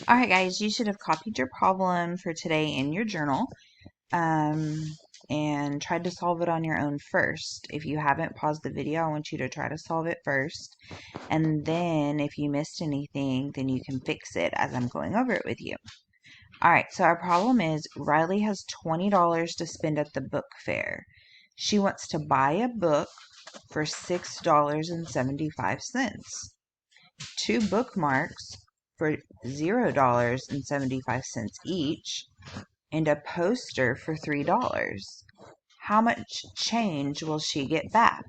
All right, guys, you should have copied your problem for today in your journal and tried to solve it on your own first. If you haven't paused the video, I want you to try to solve it first. And then if you missed anything, then you can fix it as I'm going over it with you. All right, so our problem is Riley has $20 to spend at the book fair. She wants to buy a book for $6.75. Two bookmarks for $0.75 each, and a poster for $3. How much change will she get back?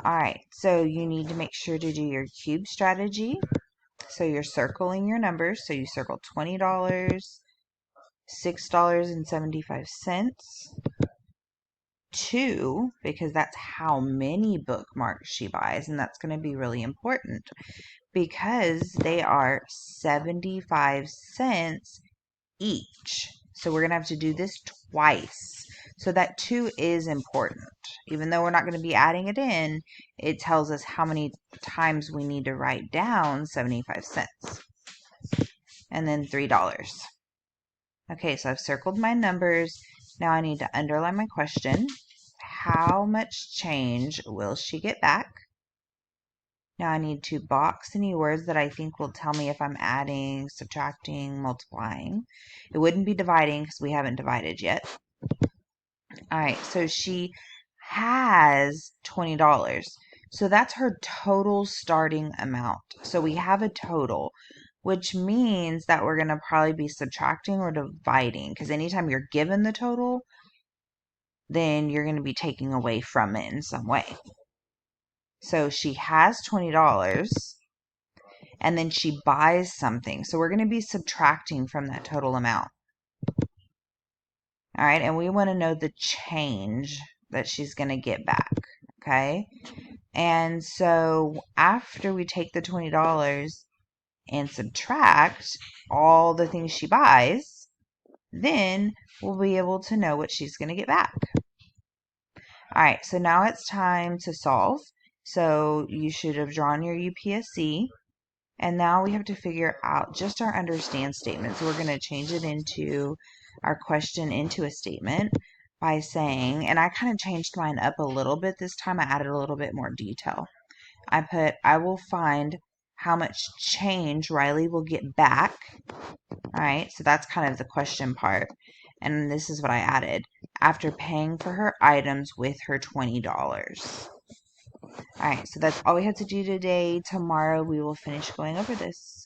Alright, so you need to make sure to do your cube strategy. So you're circling your numbers. So you circle $20, $6.75, 2, because that's how many bookmarks she buys, and that's going to be really important because they are 75 cents each. So we're going to have to do this twice. So that 2 is important. Even though we're not going to be adding it in, it tells us how many times we need to write down 75 cents. And then $3. Okay, so I've circled my numbers. Now I need to underline my question. How much change will she get back? Now I need to box any words that I think will tell me if I'm adding, subtracting, multiplying. It wouldn't be dividing because we haven't divided yet. All right, so she has $20. So that's her total starting amount. So we have a total, which means that we're going to probably be subtracting or dividing, because anytime you're given the total, then you're going to be taking away from it in some way. So she has $20, and then she buys something. So we're going to be subtracting from that total amount. All right, and we want to know the change that she's going to get back, okay? And so after we take the $20 and subtract all the things she buys, then we'll be able to know what she's going to get back. All right, so now it's time to solve. So you should have drawn your UPSC. And now we have to figure out just our understand statement. So we're going to change it into our question into a statement by saying, and I kind of changed mine up a little bit this time. I added a little bit more detail. I put, I will find how much change Riley will get back. All right, so that's kind of the question part. And this is what I added. After paying for her items with her $20. All right, so that's all we have to do today. Tomorrow we will finish going over this.